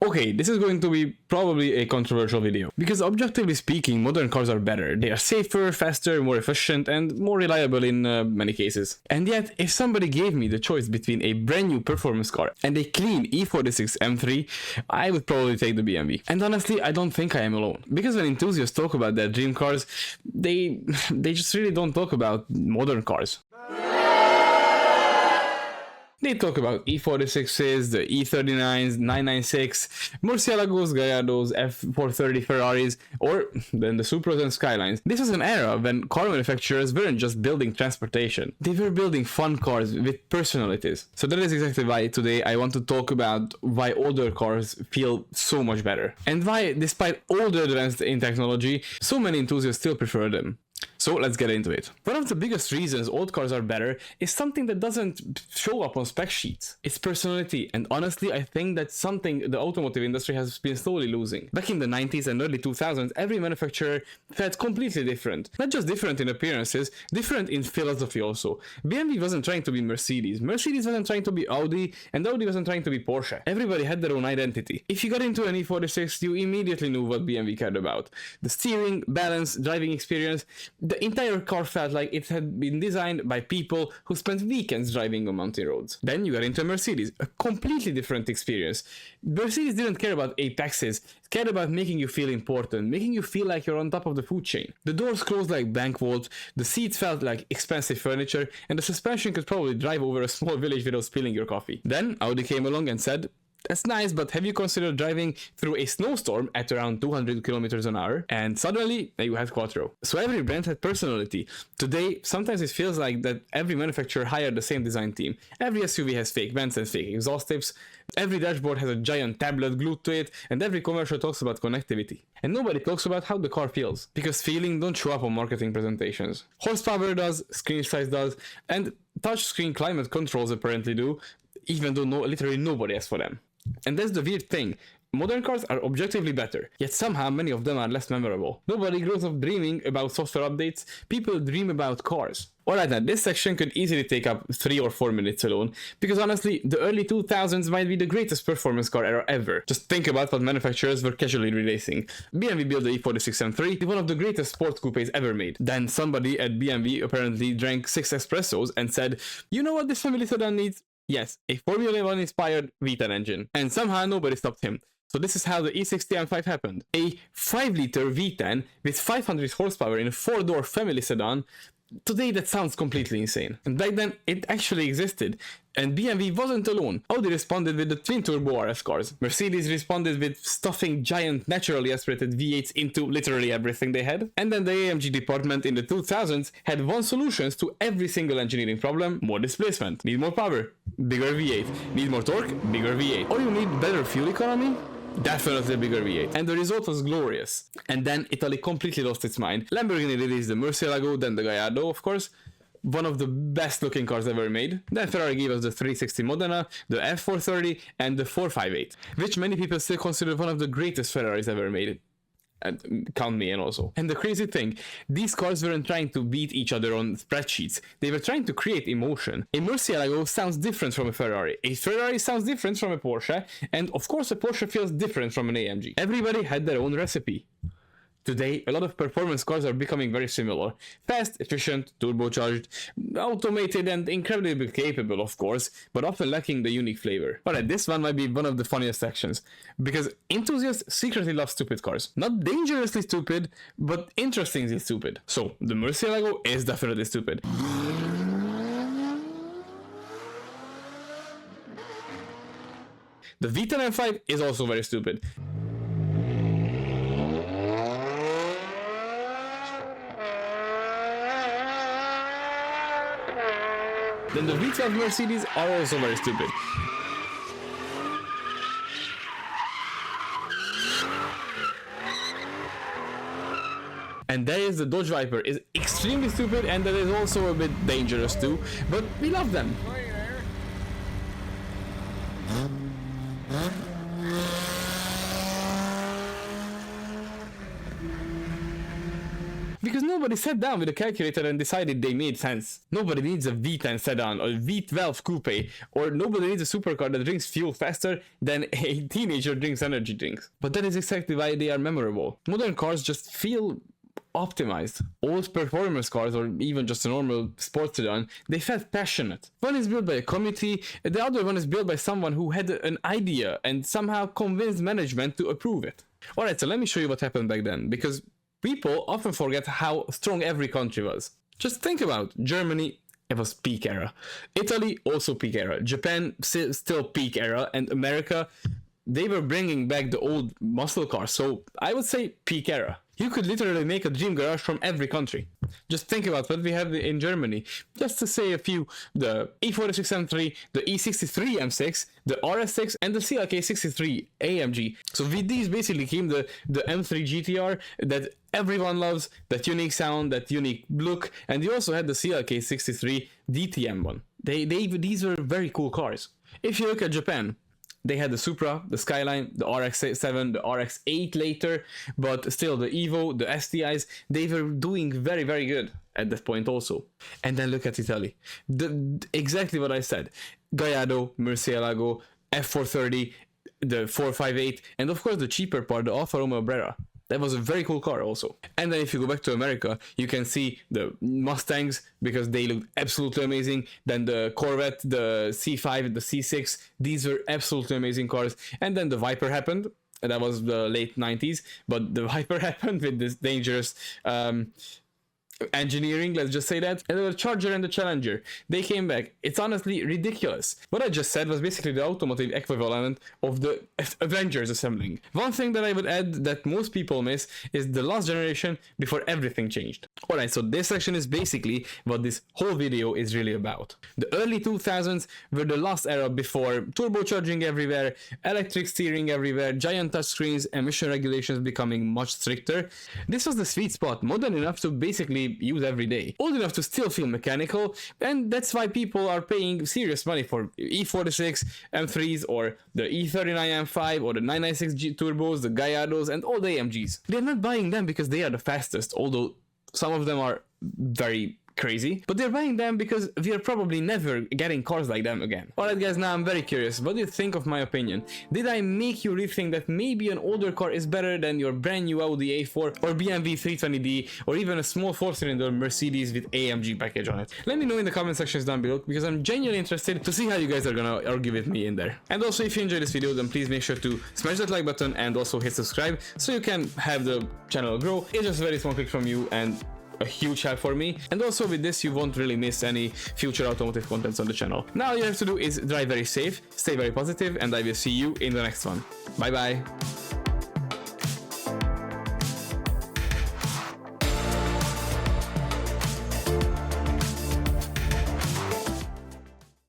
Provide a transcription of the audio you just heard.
Okay, this is going to be probably a controversial video, because objectively speaking, modern cars are better. They are safer, faster, more efficient, and more reliable in many cases. And yet, if somebody gave me the choice between a brand new performance car and a clean E46 M3, I would probably take the BMW. And honestly, I don't think I am alone. Because when enthusiasts talk about their dream cars, they just really don't talk about modern cars. They talk about E46s, the E39s, 996, Murciélagos, Gallardos, F430 Ferraris, or then the Supras and Skylines. This was an era when car manufacturers weren't just building transportation, they were building fun cars with personalities. So that is exactly why today I want to talk about why older cars feel so much better, and why, despite all the advances in technology, so many enthusiasts still prefer them. So let's get into it. One of the biggest reasons old cars are better is something that doesn't show up on spec sheets. It's personality, and honestly I think that's something the automotive industry has been slowly losing. Back in the 90s and early 2000s, every manufacturer felt completely different. Not just different in appearances, different in philosophy also. BMW wasn't trying to be Mercedes, Mercedes wasn't trying to be Audi, and Audi wasn't trying to be Porsche. Everybody had their own identity. If you got into an E46, you immediately knew what BMW cared about. The steering, balance, driving experience. The entire car felt like it had been designed by people who spent weekends driving on mountain roads. Then you got into a Mercedes, a completely different experience. Mercedes didn't care about apexes, it cared about making you feel important, making you feel like you're on top of the food chain. The doors closed like bank vaults, the seats felt like expensive furniture, and the suspension could probably drive over a small village without spilling your coffee. Then Audi came along and said, "That's nice, but have you considered driving through a snowstorm at around 200 kilometers an hour?" And suddenly, you had Quattro. So every brand had personality. Today, sometimes it feels like that every manufacturer hired the same design team. Every SUV has fake vents and fake exhaust tips. Every dashboard has a giant tablet glued to it, and every commercial talks about connectivity. And nobody talks about how the car feels, because feeling don't show up on marketing presentations. Horsepower does, screen size does, and touchscreen climate controls apparently do, even though literally nobody asks for them. And that's the weird thing. Modern cars are objectively better, yet somehow many of them are less memorable. Nobody grows up dreaming about software updates, people dream about cars. Alright, now this section could easily take up 3 or 4 minutes alone, because honestly, the early 2000s might be the greatest performance car era ever. Just think about what manufacturers were casually releasing. BMW built the E46 M3, one of the greatest sports coupes ever made. Then somebody at BMW apparently drank 6 espressos and said, "You know what this family sedan needs? Yes, a Formula 1 inspired V10 engine." And somehow nobody stopped him. So this is how the E60 M5 happened. A 5-liter V10 with 500 horsepower in a 4-door family sedan. Today that sounds completely insane. And back then it actually existed. And BMW wasn't alone. Audi responded with the twin-turbo RS cars. Mercedes responded with stuffing giant naturally aspirated V8s into literally everything they had. And then the AMG department in the 2000s had one solution to every single engineering problem: more displacement. Need more power? Bigger V8. Need more torque? Bigger V8. Or you need better fuel economy? Definitely a bigger V8. And the result was glorious. And then Italy completely lost its mind. Lamborghini released the Murciélago, then the Gallardo, of course. One of the best looking cars ever made. Then Ferrari gave us the 360 Modena, the F430, and the 458, which many people still consider one of the greatest Ferraris ever made. And count me in also. And the crazy thing, these cars weren't trying to beat each other on spreadsheets, they were trying to create emotion. A Murciélago sounds different from a Ferrari sounds different from a Porsche, and of course a Porsche feels different from an AMG. Everybody had their own recipe. Today, a lot of performance cars are becoming very similar. Fast, efficient, turbocharged, automated, and incredibly capable, of course, but often lacking the unique flavor. Alright, this one might be one of the funniest sections, because enthusiasts secretly love stupid cars. Not dangerously stupid, but interestingly stupid. So, the Murciélago is definitely stupid. The V10 M5 is also very stupid. Then the V12 Mercedes are also very stupid. And there is the Dodge Viper, is extremely stupid, and that is also a bit dangerous too, but we love them. Because nobody sat down with a calculator and decided they made sense. Nobody needs a V10 sedan or V12 coupe, or nobody needs a supercar that drinks fuel faster than a teenager drinks energy drinks. But that is exactly why they are memorable. Modern cars just feel optimized. Old performance cars, or even just a normal sports sedan, they felt passionate. One is built by a committee, the other one is built by someone who had an idea and somehow convinced management to approve it. Alright, so let me show you what happened back then, because people often forget how strong every country was. Just think about Germany. It was peak era. Italy, also peak era. Japan, still peak era. And America, they were bringing back the old muscle cars. So I would say peak era. You could literally make a dream garage from every country. Just think about what we have in Germany. Just to say a few, the E46 M3, the E63 M6, the RS6, and the CLK 63 AMG. So with these basically came the M3 GTR that everyone loves, that unique sound, that unique look, and you also had the CLK 63 DTM one. These were very cool cars. If you look at Japan, they had the Supra, the Skyline, the RX-7, the RX-8 later, but still the Evo, the STIs, they were doing very, very good at that point also. And then look at Italy. Exactly what I said. Gallardo, Murcielago, F430, the 458, and of course the cheaper part, the Alfa Romeo Brera. That was a very cool car also. And then if you go back to America, you can see the Mustangs because they looked absolutely amazing. Then the Corvette, the C5, the C6, these were absolutely amazing cars. And then the Viper happened. And that was the late 90s. But the Viper happened with this dangerous engineering, let's just say that. And the Charger and the Challenger, they came back. It's honestly ridiculous. What I just said was basically the automotive equivalent of the Avengers assembling. One thing that I would add that most people miss is the last generation before everything changed. Alright, so this section is basically what this whole video is really about. The early 2000s were the last era before turbocharging everywhere, electric steering everywhere, giant touchscreens, emission regulations becoming much stricter. This was the sweet spot, modern enough to basically use every day, old enough to still feel mechanical, and that's why people are paying serious money for E46 M3s or the E39 M5 or the 996 turbos, the Gallardos, and all the AMGs. They're not buying them because they are the fastest, although some of them are very crazy, but they're buying them because we are probably never getting cars like them again. Alright guys, now I'm very curious, what do you think of my opinion? Did I make you rethink that maybe an older car is better than your brand new Audi A4 or BMW 320d or even a small 4-cylinder Mercedes with AMG package on it? Let me know in the comment sections down below because I'm genuinely interested to see how you guys are gonna argue with me in there. And also if you enjoyed this video, then please make sure to smash that like button and also hit subscribe so you can have the channel grow. It's just a very small click from you and a huge help for me, and also with this you won't really miss any future automotive contents on the channel. Now all you have to do is drive very safe, stay very positive, and I will see you in the next one. Bye bye.